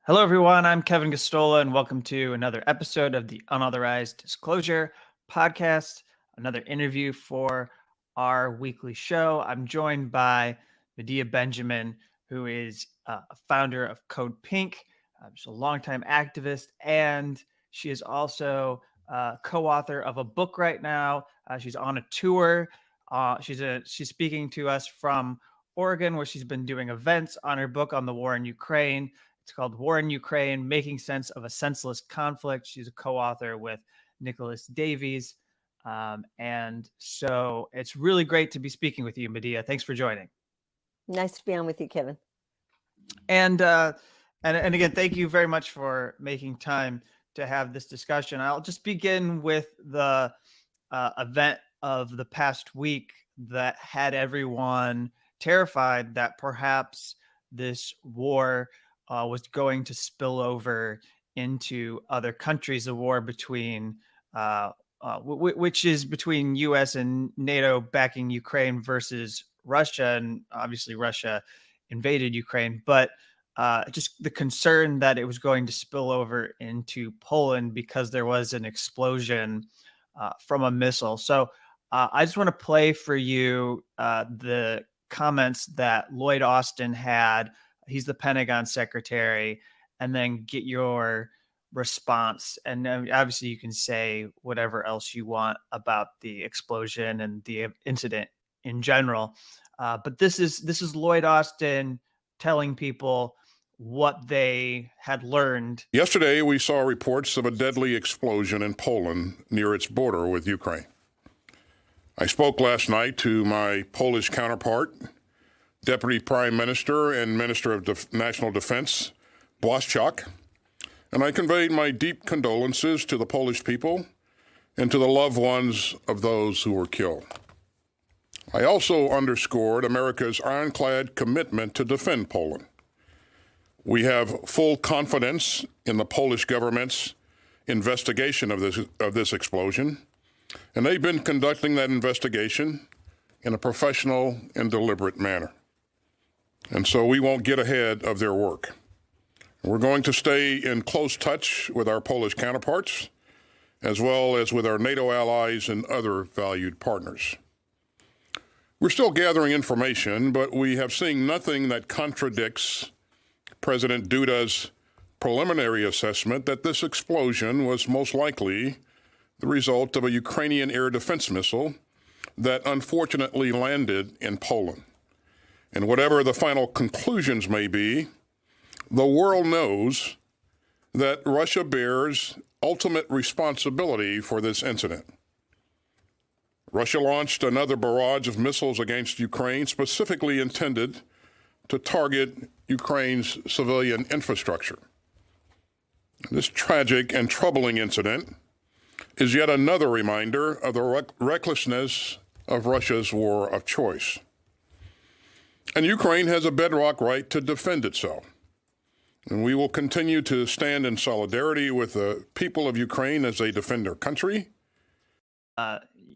Hello, everyone. I'm Kevin Gostola, and welcome to another episode of the Unauthorized Disclosure podcast, another interview for our weekly show. I'm joined by Medea Benjamin, who is a founder of CODEPINK. She's a longtime activist, and she is also co-author of a book right now. She's on a tour. She's speaking to us from Oregon, where she's been doing events on her book on the war in Ukraine. It's called War in Ukraine, Making Sense of a Senseless Conflict. She's a co-author with Nicholas Davies. And so it's really great to be speaking with you, Medea. Thanks for joining. Nice to be on with you, Kevin. And again, thank you very much for making time to have this discussion. I'll just begin with the event of the past week that had everyone terrified that perhaps this war was going to spill over into other countries. A war between, which is between U.S. and NATO backing Ukraine versus Russia, and obviously Russia invaded Ukraine. But just the concern that it was going to spill over into Poland because there was an explosion from a missile. So I just want to play for you the comments that Lloyd Austin had. He's the Pentagon secretary, and then get your response. And obviously you can say whatever else you want about the explosion and the incident in general. But this is Lloyd Austin telling people what they had learned. Yesterday, we saw reports of a deadly explosion in Poland near its border with Ukraine. I spoke last night to my Polish counterpart, Deputy Prime Minister and Minister of National Defense, Błaszczak, and I conveyed my deep condolences to the Polish people and to the loved ones of those who were killed. I also underscored America's ironclad commitment to defend Poland. We have full confidence in the Polish government's investigation of this explosion, and they've been conducting that investigation in a professional and deliberate manner. And so we won't get ahead of their work. We're going to stay in close touch with our Polish counterparts, as well as with our NATO allies and other valued partners. We're still gathering information, but we have seen nothing that contradicts President Duda's preliminary assessment that this explosion was most likely the result of a Ukrainian air defense missile that unfortunately landed in Poland. And whatever the final conclusions may be, the world knows that Russia bears ultimate responsibility for this incident. Russia launched another barrage of missiles against Ukraine, specifically intended to target Ukraine's civilian infrastructure. This tragic and troubling incident is yet another reminder of the recklessness of Russia's war of choice. And Ukraine has a bedrock right to defend itself. And we will continue to stand in solidarity with the people of Ukraine as they defend their country.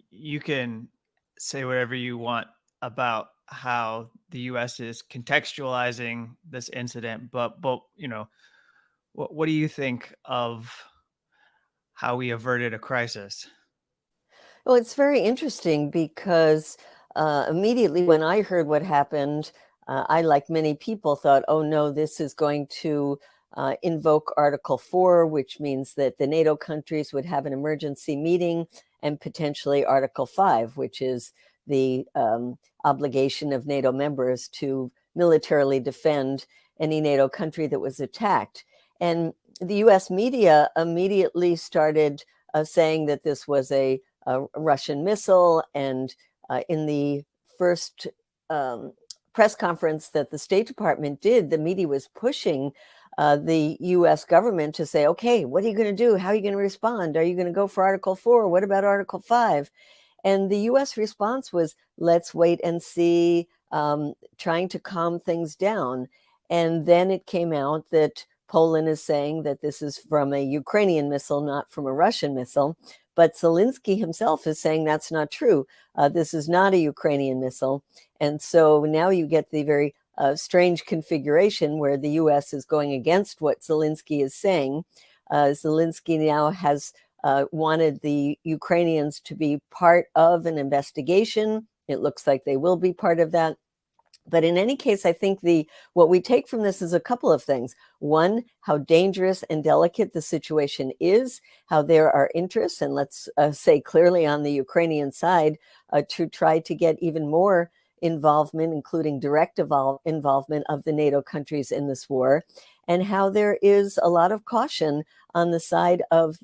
You can say whatever you want about how the U.S. is contextualizing this incident, but you know, what do you think of how we averted a crisis? Well, it's very interesting because immediately when I heard what happened, I, like many people, thought, oh no, this is going to invoke Article 4, which means that the NATO countries would have an emergency meeting, and potentially Article 5, which is the obligation of NATO members to militarily defend any NATO country that was attacked. And the US media immediately started saying that this was a Russian missile. And in the first press conference that the State Department did, the media was pushing the US government to say, okay, what are you going to do? How are you going to respond? Are you going to go for Article 4? What about Article 5? And the US response was, let's wait and see, trying to calm things down. And then it came out that Poland is saying that this is from a Ukrainian missile, not from a Russian missile. But Zelensky himself is saying that's not true. This is not a Ukrainian missile. And so now you get the very strange configuration where the U.S. is going against what Zelensky is saying. Zelensky now has wanted the Ukrainians to be part of an investigation. It looks like they will be part of that. But in any case, I think what we take from this is a couple of things. One, how dangerous and delicate the situation is, how there are interests, and let's say clearly on the Ukrainian side, to try to get even more involvement, including direct involvement of the NATO countries in this war, and how there is a lot of caution on the side of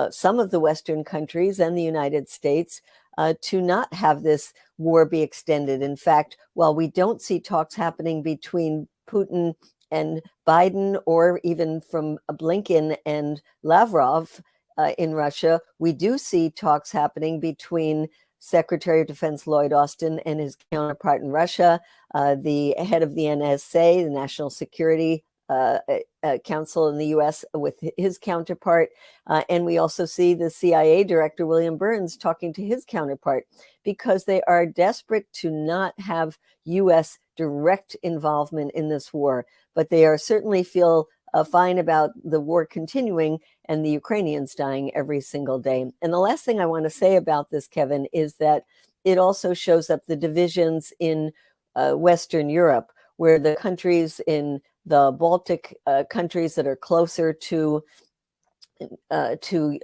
some of the Western countries and the United States to not have this war be extended. In fact, while we don't see talks happening between Putin and Biden, or even from Blinken and Lavrov in Russia, we do see talks happening between Secretary of Defense Lloyd Austin and his counterpart in Russia, the head of the NSA, the National Security Council in the U.S. with his counterpart. And we also see the CIA director, William Burns, talking to his counterpart, because they are desperate to not have U.S. direct involvement in this war. But they are certainly feel fine about the war continuing and the Ukrainians dying every single day. And the last thing I want to say about this, Kevin, is that it also shows up the divisions in Western Europe, where the countries in the Baltic countries that are closer to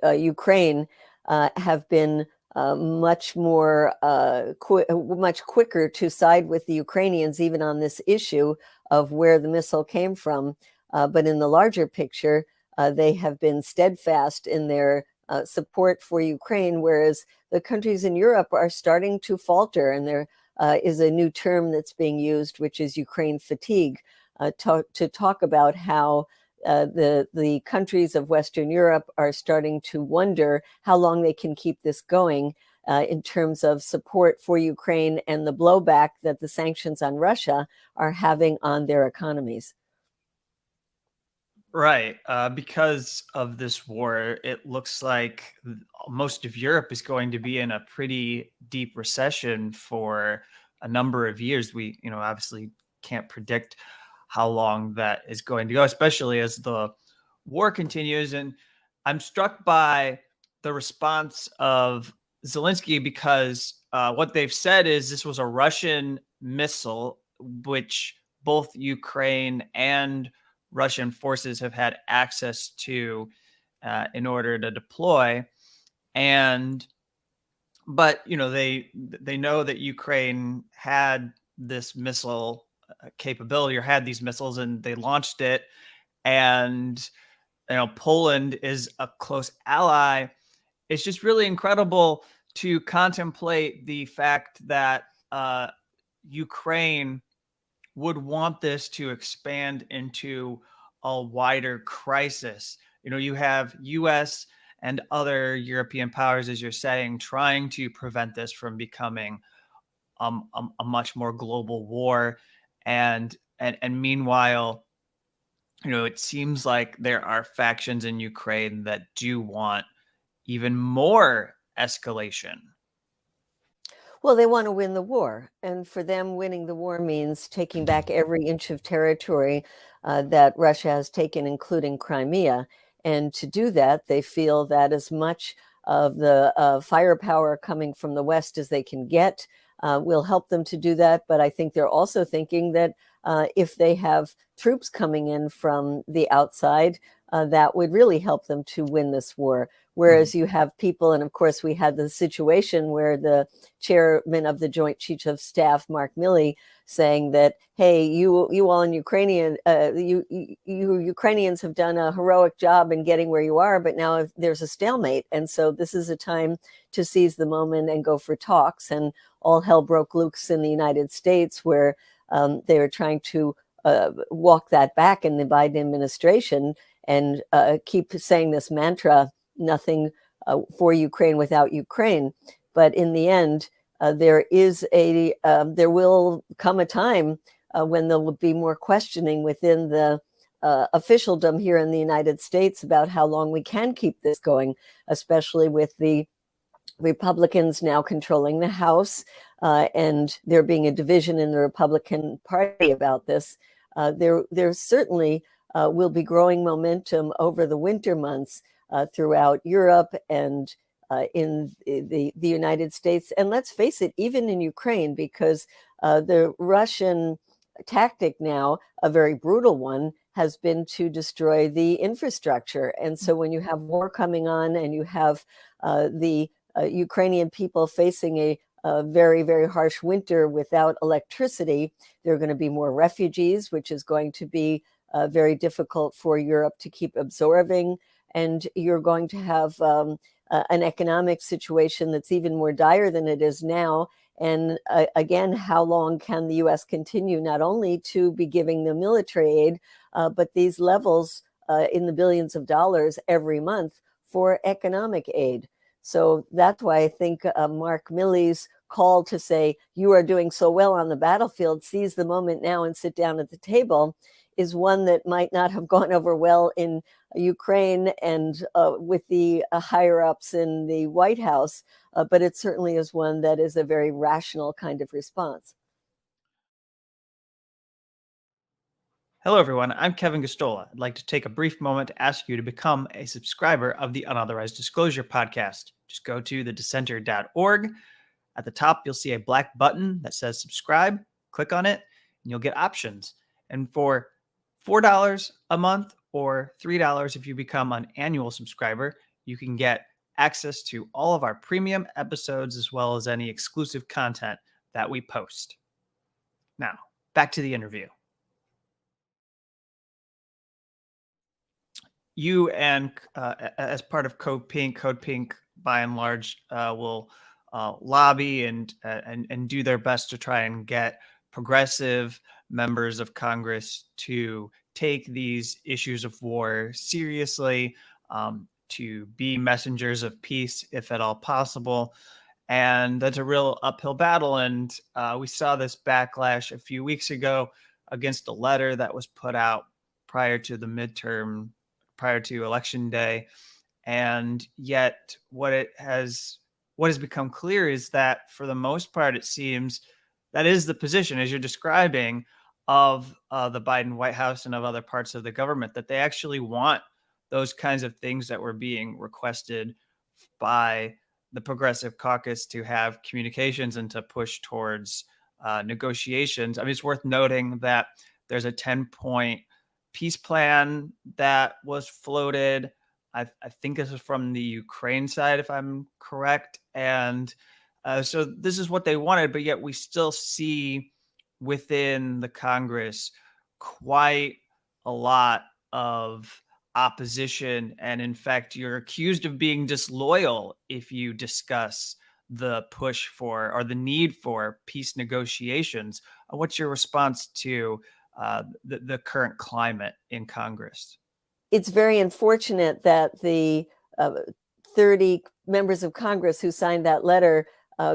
Ukraine have been much quicker to side with the Ukrainians, even on this issue of where the missile came from. But in the larger picture, they have been steadfast in their support for Ukraine, whereas the countries in Europe are starting to falter. And there is a new term that's being used, which is Ukraine fatigue, to talk about how the countries of Western Europe are starting to wonder how long they can keep this going in terms of support for Ukraine and the blowback that the sanctions on Russia are having on their economies. Right. Because of this war, it looks like most of Europe is going to be in a pretty deep recession for a number of years. We, obviously can't predict how long that is going to go, especially as the war continues. And I'm struck by the response of Zelensky, because what they've said is this was a Russian missile, which both Ukraine and Russian forces have had access to in order to deploy. But they know that Ukraine had this missile capability, or had these missiles, and they launched it. And Poland is a close ally. It's just really incredible to contemplate the fact that Ukraine would want this to expand into a wider crisis. You have US and other European powers, as you're saying, trying to prevent this from becoming a much more global war. And meanwhile, it seems like there are factions in Ukraine that do want even more escalation. Well, they want to win the war. And for them, winning the war means taking back every inch of territory that Russia has taken, including Crimea. And to do that, they feel that as much of the firepower coming from the West as they can get will help them to do that. But I think they're also thinking that if they have troops coming in from the outside, that would really help them to win this war. Whereas you have people, and of course we had the situation where the chairman of the Joint Chiefs of Staff, Mark Milley, saying that, hey, you all in Ukrainian, you Ukrainians have done a heroic job in getting where you are, but now there's a stalemate. And so this is a time to seize the moment and go for talks. And all hell broke loose in the United States, where they were trying to walk that back in the Biden administration and keep saying this mantra, nothing for Ukraine without Ukraine. But in the end, there will come a time when there will be more questioning within the officialdom here in the United States about how long we can keep this going, especially with the Republicans now controlling the House. and there being a division in the Republican Party about this, there certainly will be growing momentum over the winter months throughout Europe and in the United States. And let's face it, even in Ukraine, because the Russian tactic now, a very brutal one, has been to destroy the infrastructure. And so when you have war coming on and you have the Ukrainian people facing a very, very harsh winter without electricity, there are going to be more refugees, which is going to be very difficult for Europe to keep absorbing. And you're going to have an economic situation that's even more dire than it is now. And again, how long can the U.S. continue not only to be giving them military aid, but these levels in the billions of dollars every month for economic aid? So that's why I think Mark Milley's call to say, you are doing so well on the battlefield, seize the moment now and sit down at the table, is one that might not have gone over well in Ukraine and with the higher ups in the White House, but it certainly is one that is a very rational kind of response. Hello, everyone. I'm Kevin Gostola. I'd like to take a brief moment to ask you to become a subscriber of the Unauthorized Disclosure podcast. Just go to thedissenter.org. At the top, you'll see a black button that says subscribe. Click on it, and you'll get options. And for $4 a month or $3 if you become an annual subscriber, you can get access to all of our premium episodes as well as any exclusive content that we post. Now, back to the interview. You and as part of CODEPINK by and large will lobby and do their best to try and get progressive members of Congress to take these issues of war seriously, to be messengers of peace if at all possible. And that's a real uphill battle. And we saw this backlash a few weeks ago against a letter that was put out prior to the midterm, prior to election day. And yet what has become clear is that for the most part, it seems that is the position, as you're describing, of the Biden White House and of other parts of the government, that they actually want those kinds of things that were being requested by the Progressive Caucus to have communications and to push towards negotiations. I mean, it's worth noting that there's a 10-point peace plan that was floated. I think this is from the Ukraine side, if I'm correct. And so this is what they wanted, but yet we still see within the Congress quite a lot of opposition. And in fact, you're accused of being disloyal if you discuss the push for or the need for peace negotiations. What's your response to the current climate in Congress? It's very unfortunate that the 30 members of Congress who signed that letter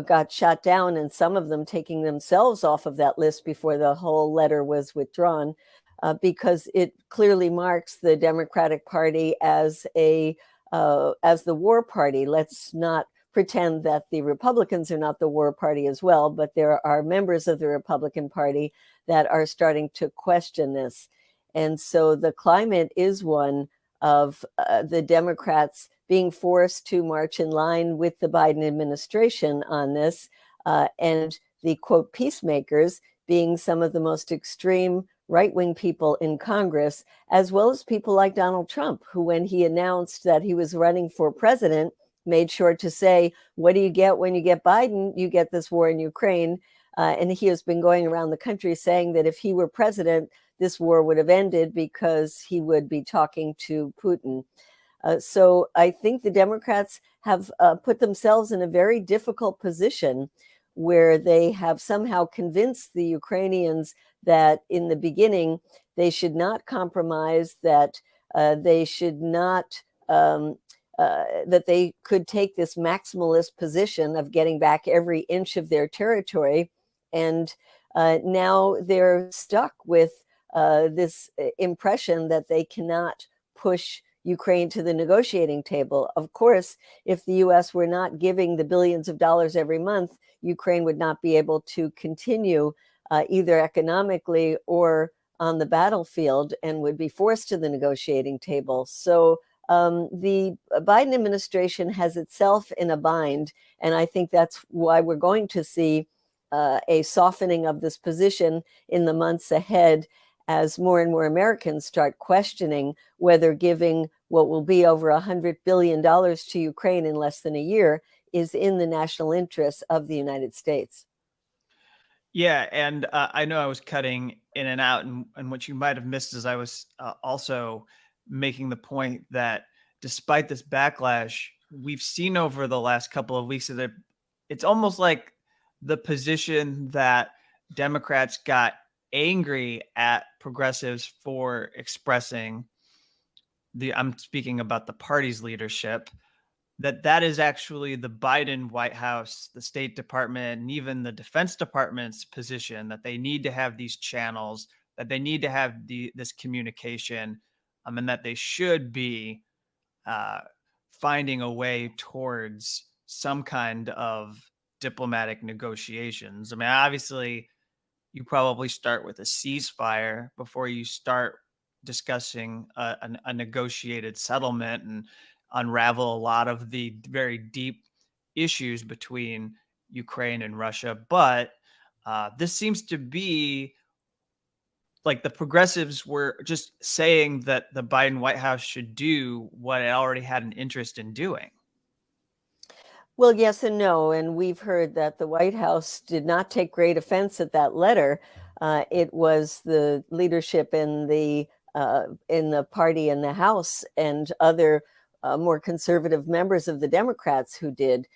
got shot down, and some of them taking themselves off of that list before the whole letter was withdrawn, because it clearly marks the Democratic Party as the war party. Let's not pretend that the Republicans are not the war party as well, but there are members of the Republican Party that are starting to question this. And so the climate is one of the Democrats being forced to march in line with the Biden administration on this, and the, quote, peacemakers being some of the most extreme right-wing people in Congress, as well as people like Donald Trump, who, when he announced that he was running for president, made sure to say, what do you get when you get Biden? You get this war in Ukraine. And he has been going around the country saying that if he were president, this war would have ended because he would be talking to Putin. So I think the Democrats have put themselves in a very difficult position where they have somehow convinced the Ukrainians that in the beginning they should not compromise, that they should not, that they could take this maximalist position of getting back every inch of their territory. And now they're stuck with this impression that they cannot push Ukraine to the negotiating table. Of course, if the US were not giving the billions of dollars every month, Ukraine would not be able to continue either economically or on the battlefield and would be forced to the negotiating table. So the Biden administration has itself in a bind, and I think that's why we're going to see a softening of this position in the months ahead as more and more Americans start questioning whether giving what will be over $100 billion to Ukraine in less than a year is in the national interests of the United States. Yeah, and I know I was cutting in and out, and what you might have missed is I was also making the point that despite this backlash, we've seen over the last couple of weeks that it's almost like the position that Democrats got angry at progressives for expressing I'm speaking about the party's leadership, that is actually the Biden White House, the State Department, and even the Defense Department's position that they need to have these channels, that they need to have this communication, and that they should be uh, finding a way towards some kind of diplomatic negotiations. I mean, obviously, you probably start with a ceasefire before you start discussing a negotiated settlement and unravel a lot of the very deep issues between Ukraine and Russia. But this seems to be like the progressives were just saying that the Biden White House should do what it already had an interest in doing. Well, yes and no. And we've heard that the White House did not take great offense at that letter. It was the leadership in the party in the House and other more conservative members of the Democrats who did.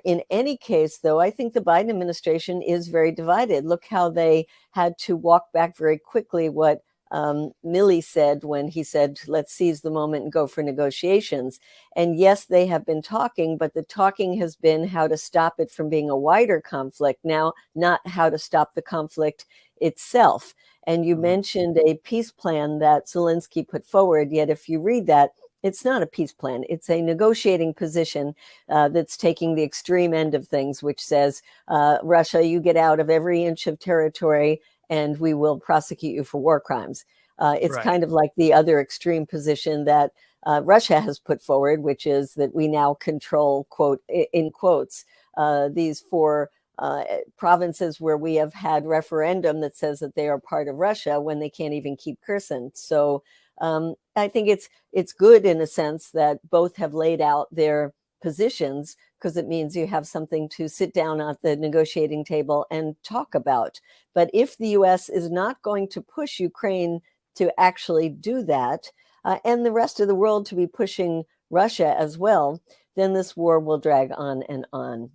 In any case, though, I think the Biden administration is very divided. Look how they had to walk back very quickly what Milley said when he said, let's seize the moment and go for negotiations. And yes, they have been talking, but the talking has been how to stop it from being a wider conflict now, not how to stop the conflict itself. And you mentioned a peace plan that Zelensky put forward, yet if you read that, it's not a peace plan. It's a negotiating position that's taking the extreme end of things, which says, Russia, you get out of every inch of territory and we will prosecute you for war crimes. It's Right. kind of like the other extreme position that Russia has put forward, which is that we now control, quote, in quotes, these four provinces where we have had referendum that says that they are part of Russia when they can't even keep Kherson. So I think it's good in a sense that both have laid out their positions, because it means you have something to sit down at the negotiating table and talk about. But if the US is not going to push Ukraine to actually do that, and the rest of the world to be pushing Russia as well, then this war will drag on and on.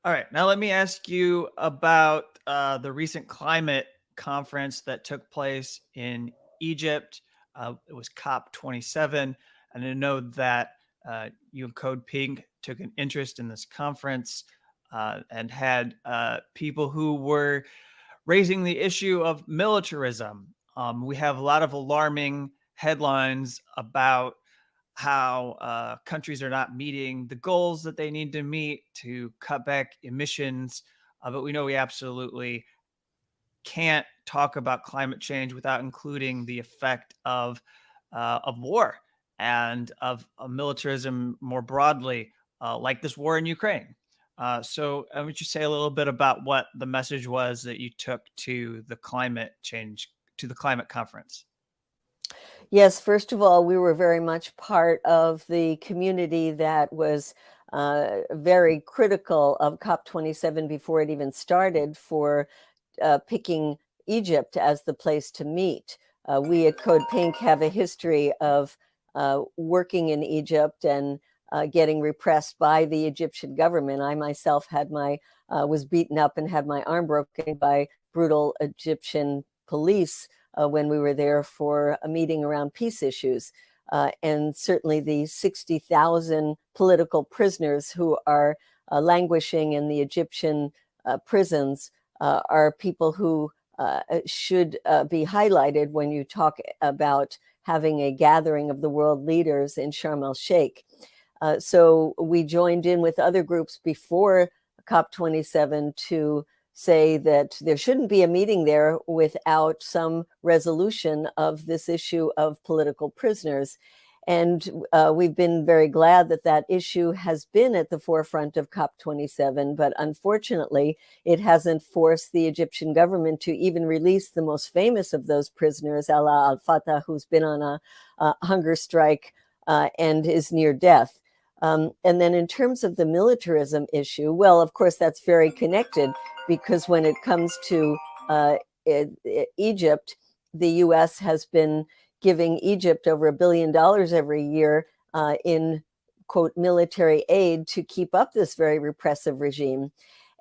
All right. Now, let me ask you about the recent climate conference that took place in Egypt. It was COP27. And I know that you and CODEPINK took an interest in this conference and had people who were raising the issue of militarism. We have a lot of alarming headlines about how countries are not meeting the goals that they need to meet to cut back emissions. But we know we absolutely can't talk about climate change without including the effect of war and of militarism more broadly, like this war in Ukraine. So, would you say a little bit about what the message was that you took to the climate change, to the climate conference? Yes, first of all, we were very much part of the community that was very critical of COP27 before it even started for picking Egypt as the place to meet. We at Code Pink have a history of working in Egypt and getting repressed by the Egyptian government. I myself was beaten up and had my arm broken by brutal Egyptian police when we were there for a meeting around peace issues. And certainly the 60,000 political prisoners who are languishing in the Egyptian prisons are people who should be highlighted when you talk about having a gathering of the world leaders in Sharm el-Sheikh. So we joined in with other groups before COP27 to say that there shouldn't be a meeting there without some resolution of this issue of political prisoners. And we've been very glad that that issue has been at the forefront of COP27, but unfortunately, it hasn't forced the Egyptian government to even release the most famous of those prisoners, Alaa al-Fatah, who's been on a hunger strike and is near death. And then in terms of the militarism issue, well, of course, that's very connected, because when it comes to Egypt, the U.S. has been giving Egypt over $1 billion every year in, quote, military aid to keep up this very repressive regime.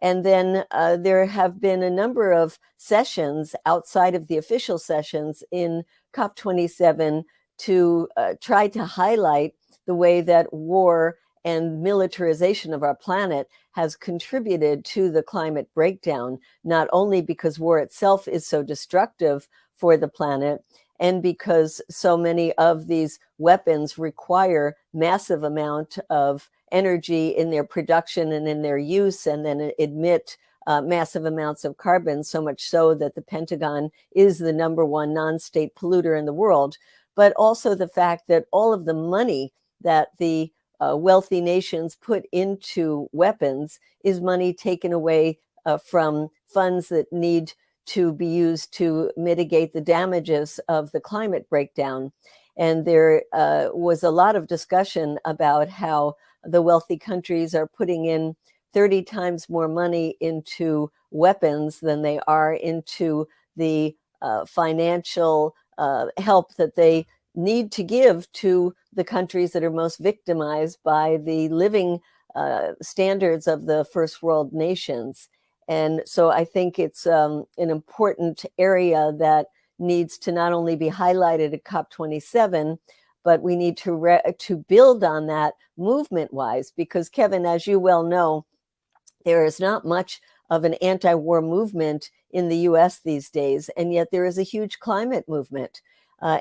And then there have been a number of sessions outside of the official sessions in COP27 to try to highlight the way that war and militarization of our planet has contributed to the climate breakdown, not only because war itself is so destructive for the planet, and because so many of these weapons require massive amount of energy in their production and in their use, and then emit massive amounts of carbon, so much so that the Pentagon is the #1 non-state polluter in the world. But also the fact that all of the money that the wealthy nations put into weapons is money taken away from funds that need to be used to mitigate the damages of the climate breakdown. And there was a lot of discussion about how the wealthy countries are putting in 30 times more money into weapons than they are into the financial help that they need to give to the countries that are most victimized by the living standards of the first world nations. And so I think it's an important area that needs to not only be highlighted at COP27, but we need to build on that movement-wise, because Kevin, as you well know, there is not much of an anti-war movement in the US these days, and yet there is a huge climate movement.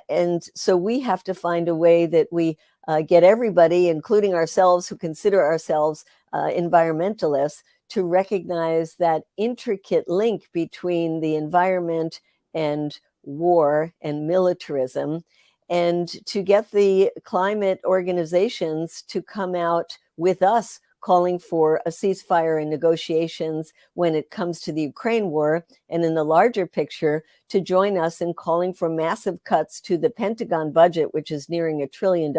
And so we have to find a way that we get everybody, including ourselves who consider ourselves environmentalists, to recognize that intricate link between the environment and war and militarism, and to get the climate organizations to come out with us calling for a ceasefire and negotiations when it comes to the Ukraine war, and in the larger picture, to join us in calling for massive cuts to the Pentagon budget, which is nearing $1 trillion,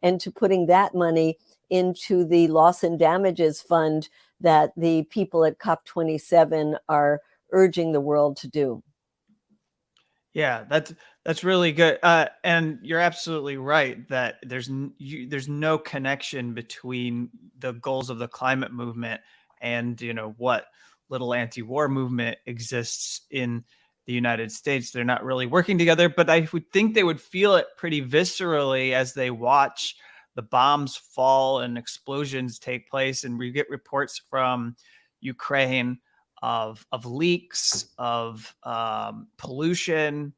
and to putting that money into the loss and damages fund that the people at COP27 are urging the world to do. Yeah, that's really good, and you're absolutely right that there's no connection between the goals of the climate movement and what little anti-war movement exists in the United States. They're not really working together, but I would think they would feel it pretty viscerally as they watch the bombs fall and explosions take place, and we get reports from Ukraine of leaks, of pollution,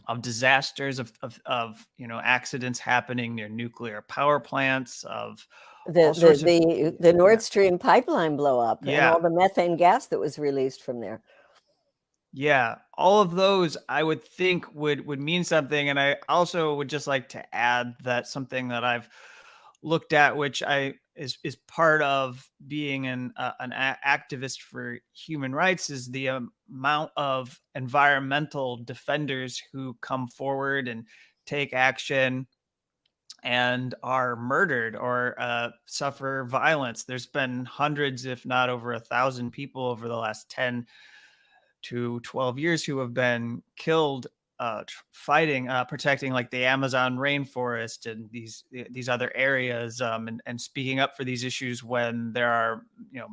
of disasters, of accidents happening near nuclear power plants, of all sorts of The Nord Stream pipeline blow up, and yeah. all the methane gas that was released from there. Yeah, all of those I would think would mean something, and I also would just like to add that something that I've looked at, which is part of being an activist for human rights, is the amount of environmental defenders who come forward and take action and are murdered or suffer violence. There's been hundreds, if not over 1,000 people over the last 10 to 12 years who have been killed fighting, protecting like the Amazon rainforest and these other areas, and speaking up for these issues when there are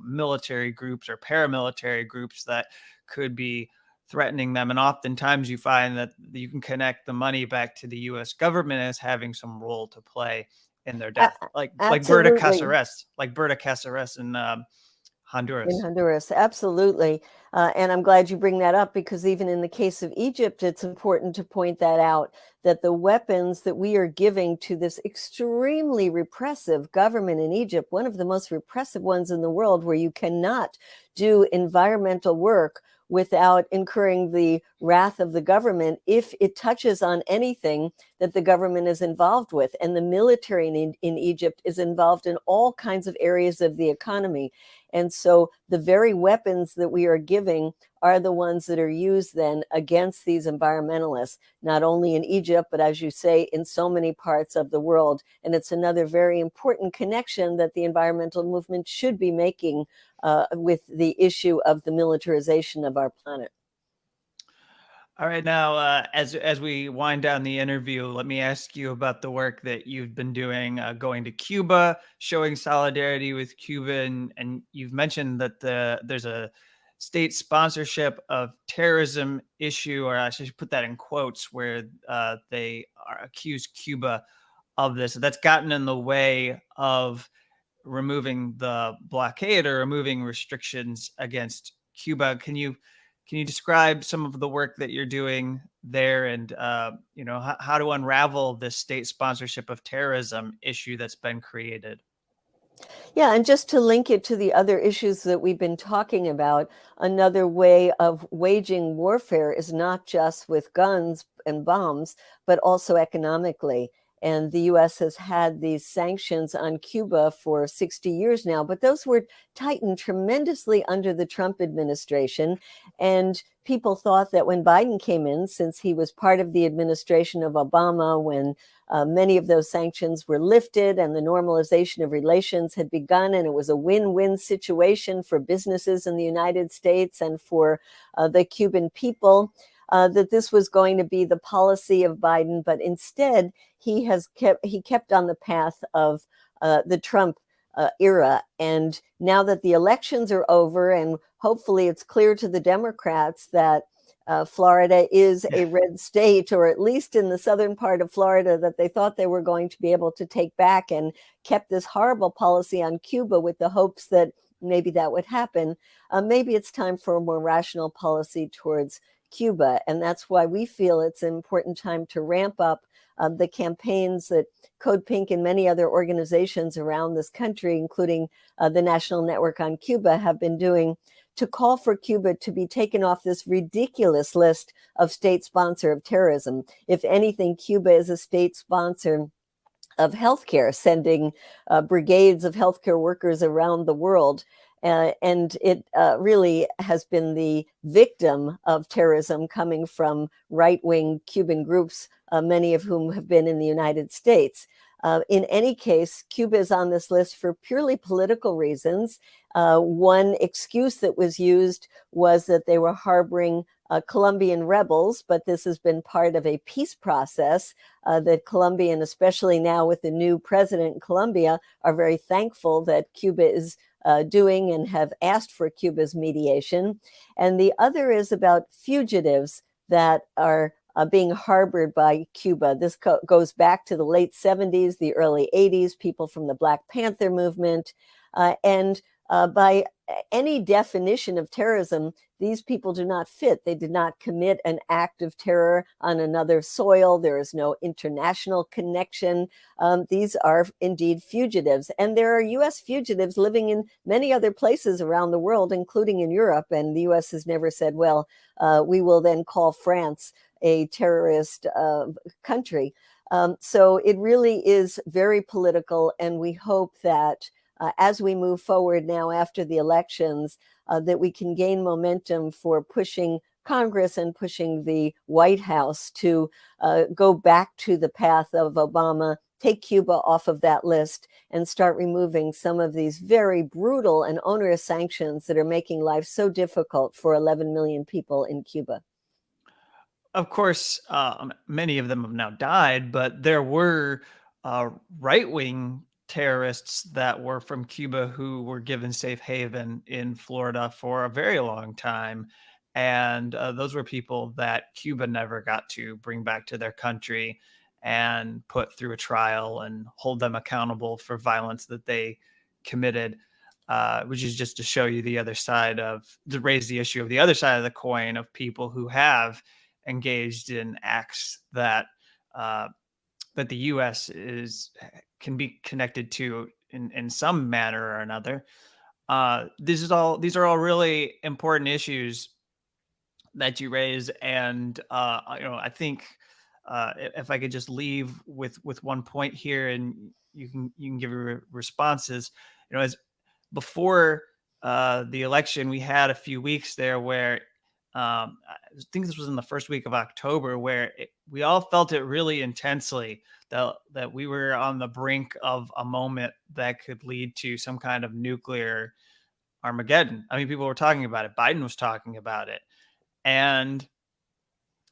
military groups or paramilitary groups that could be threatening them. And oftentimes you find that you can connect the money back to the U.S. government as having some role to play in their death, like Berta Absolutely. Cáceres, and In Honduras. Honduras, absolutely. And I'm glad you bring that up, because even in the case of Egypt, it's important to point that out, that the weapons that we are giving to this extremely repressive government in Egypt, one of the most repressive ones in the world, where you cannot do environmental work without incurring the wrath of the government if it touches on anything that the government is involved with. And the military in Egypt is involved in all kinds of areas of the economy. And so the very weapons that we are giving are the ones that are used then against these environmentalists, not only in Egypt, but as you say, in so many parts of the world. And it's another very important connection that the environmental movement should be making with the issue of the militarization of our planet. All right, now as we wind down the interview, let me ask you about the work that you've been doing, going to Cuba, showing solidarity with Cuba, and you've mentioned that there's a state sponsorship of terrorism issue, or I should put that in quotes, where they accuse Cuba of this. That's gotten in the way of removing the blockade or removing restrictions against Cuba. Can you describe some of the work that you're doing there, and how to unravel this state sponsorship of terrorism issue that's been created? Yeah, and just to link it to the other issues that we've been talking about, another way of waging warfare is not just with guns and bombs, but also economically. And the US has had these sanctions on Cuba for 60 years now, but those were tightened tremendously under the Trump administration. And people thought that when Biden came in, since he was part of the administration of Obama, when many of those sanctions were lifted and the normalization of relations had begun, and it was a win-win situation for businesses in the United States and for the Cuban people, that this was going to be the policy of Biden. But instead, he kept on the path of the Trump era. And now that the elections are over, and hopefully it's clear to the Democrats that Florida is a red state, or at least in the southern part of Florida that they thought they were going to be able to take back, and kept this horrible policy on Cuba with the hopes that maybe that would happen. Maybe it's time for a more rational policy towards Cuba. And that's why we feel it's an important time to ramp up the campaigns that CODEPINK and many other organizations around this country, including the National Network on Cuba, have been doing, to call for Cuba to be taken off this ridiculous list of state sponsor of terrorism. If anything, Cuba is a state sponsor of healthcare, sending brigades of healthcare workers around the world. And it really has been the victim of terrorism coming from right-wing Cuban groups, many of whom have been in the United States. In any case, Cuba is on this list for purely political reasons. One excuse that was used was that they were harboring Colombian rebels, but this has been part of a peace process that Colombia, and especially now with the new president in Colombia, are very thankful that Cuba is doing, and have asked for Cuba's mediation. And the other is about fugitives that are being harbored by Cuba. This goes back to the late 70s, the early 80s, people from the Black Panther movement. And by any definition of terrorism, these people do not fit. They did not commit an act of terror on another soil. There is no international connection. These are indeed fugitives. And there are US fugitives living in many other places around the world, including in Europe. And the US has never said, well, we will then call France a terrorist country. So it really is very political. And we hope that as we move forward now after the elections, that we can gain momentum for pushing Congress and pushing the White House to go back to the path of Obama, take Cuba off of that list, and start removing some of these very brutal and onerous sanctions that are making life so difficult for 11 million people in Cuba. Of course, many of them have now died, but there were right-wing terrorists that were from Cuba who were given safe haven in Florida for a very long time. And those were people that Cuba never got to bring back to their country and put through a trial and hold them accountable for violence that they committed. which is just to show you to raise the issue of the other side of the coin of people who have engaged in acts that that the U.S. can be connected to in some manner or another. These are all really important issues that you raise, and I think if I could just leave with one point here, and you can give your responses. As before the election, we had a few weeks there where I think this was in the first week of October, where we all felt it really intensely that we were on the brink of a moment that could lead to some kind of nuclear Armageddon. I mean, people were talking about it. Biden was talking about it, and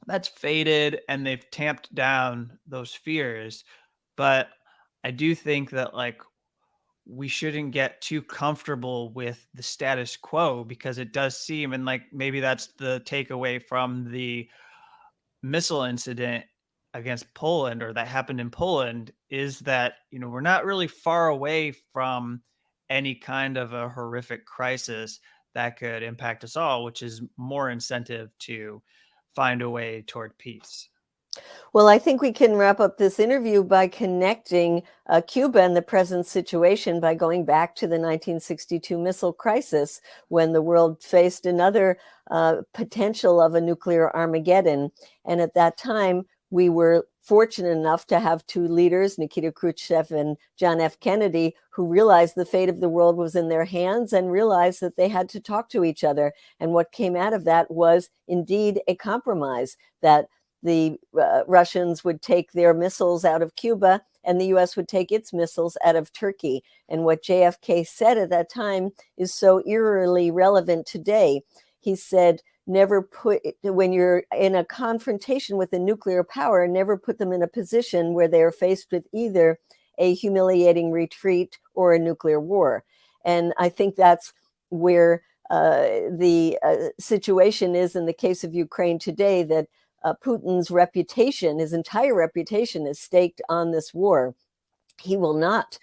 that's faded, and they've tamped down those fears. But I do think that we shouldn't get too comfortable with the status quo, because it does seem, and maybe that's the takeaway from the missile incident against Poland, or that happened in Poland, is that we're not really far away from any kind of a horrific crisis that could impact us all, which is more incentive to find a way toward peace. Well, I think we can wrap up this interview by connecting Cuba and the present situation by going back to the 1962 missile crisis, when the world faced another potential of a nuclear Armageddon. And at that time, we were fortunate enough to have two leaders, Nikita Khrushchev and John F. Kennedy, who realized the fate of the world was in their hands and realized that they had to talk to each other. And what came out of that was indeed a compromise, that the Russians would take their missiles out of Cuba and the US would take its missiles out of Turkey. And what JFK said at that time is so eerily relevant today. He said, when you're in a confrontation with a nuclear power, never put them in a position where they are faced with either a humiliating retreat or a nuclear war. And I think that's where the situation is in the case of Ukraine today, that Putin's reputation, his entire reputation, is staked on this war. He will not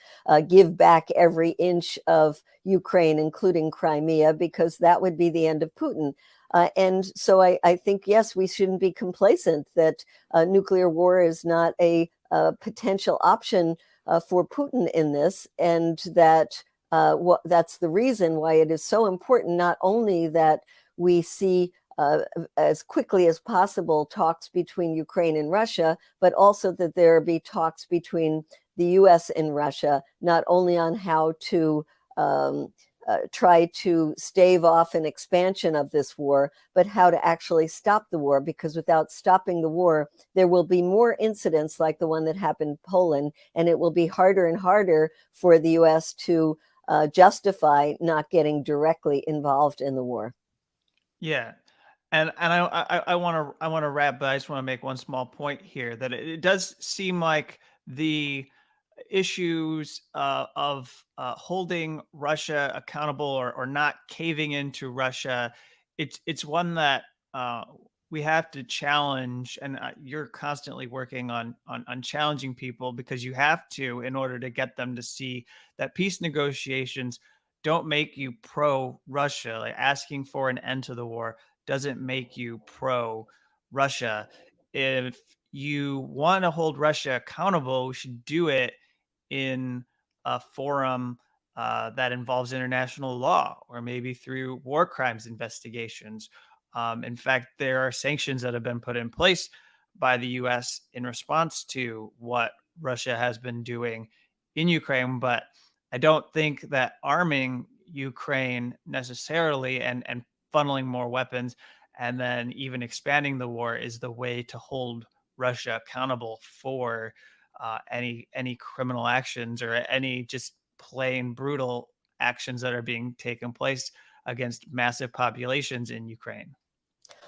give back every inch of Ukraine, including Crimea, because that would be the end of Putin. And so I think, yes, we shouldn't be complacent that nuclear war is not a potential option for Putin in this, and that that's the reason why it is so important not only that we see as quickly as possible talks between Ukraine and Russia, but also that there be talks between the US and Russia, not only on how to try to stave off an expansion of this war, but how to actually stop the war, because without stopping the war, there will be more incidents like the one that happened in Poland, and it will be harder and harder for the US to justify not getting directly involved in the war. Yeah. And I want to wrap, but I just want to make one small point here, that it does seem like the issues of holding Russia accountable, or not caving into Russia, it's one that we have to challenge, and you're constantly working on challenging people, because you have to, in order to get them to see that peace negotiations don't make you pro Russia. Like, asking for an end to the war doesn't make you pro Russia. If you want to hold Russia accountable, we should do it in a forum that involves international law, or maybe through war crimes investigations. In fact, there are sanctions that have been put in place by the US in response to what Russia has been doing in Ukraine. But I don't think that arming Ukraine necessarily, and funneling more weapons, and then even expanding the war, is the way to hold Russia accountable for any criminal actions, or any just plain brutal actions that are being taken place against massive populations in Ukraine.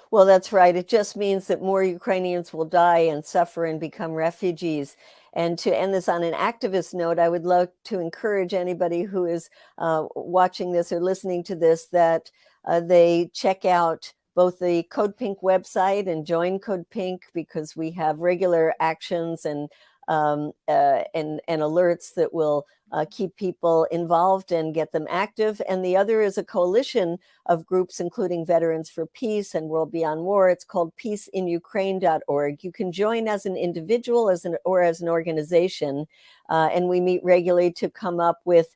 Well, that's right. It just means that more Ukrainians will die and suffer and become refugees. And to end this on an activist note, I would love to encourage anybody who is watching this or listening to this, that they check out both the CODEPINK website and join CODEPINK, because we have regular actions and alerts that will keep people involved and get them active. And the other is a coalition of groups, including Veterans for Peace and World Beyond War. It's called peaceinukraine.org. You can join as an individual or as an organization. And we meet regularly to come up with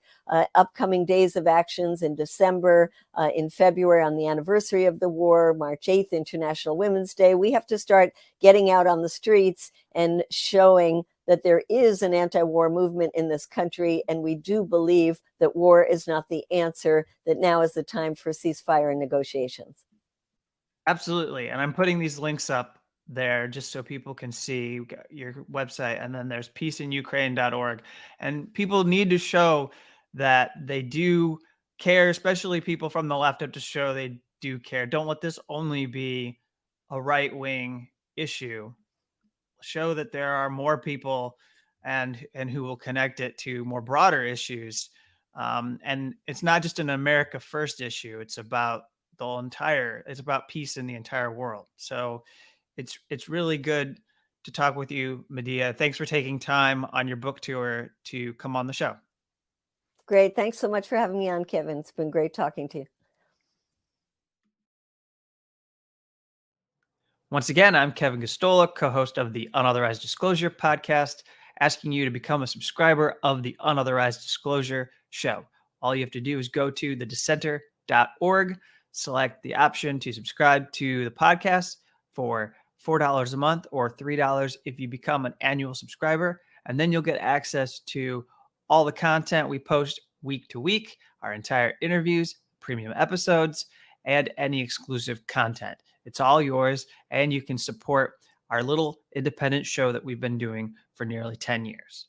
upcoming days of actions in December, in February on the anniversary of the war, March 8th, International Women's Day. We have to start getting out on the streets and showing that there is an anti-war movement in this country, and we do believe that war is not the answer, that now is the time for ceasefire and negotiations. Absolutely. And I'm putting these links up there just so people can see your website. And then there's peaceinukraine.org. And people need to show that they do care, especially people from the left have to show they do care. Don't let this only be a right-wing issue. Show that there are more people and who will connect it to more broader issues. And it's not just an America First issue. It's about it's about peace in the entire world. So it's really good to talk with you, Medea. Thanks for taking time on your book tour to come on the show. Great. Thanks so much for having me on, Kevin. It's been great talking to you. Once again, I'm Kevin Gostola, co-host of the Unauthorized Disclosure podcast, asking you to become a subscriber of the Unauthorized Disclosure show. All you have to do is go to thedissenter.org, select the option to subscribe to the podcast for $4 a month or $3 if you become an annual subscriber, and then you'll get access to all the content we post week to week, our entire interviews, premium episodes, and any exclusive content. It's all yours, and you can support our little independent show that we've been doing for nearly 10 years.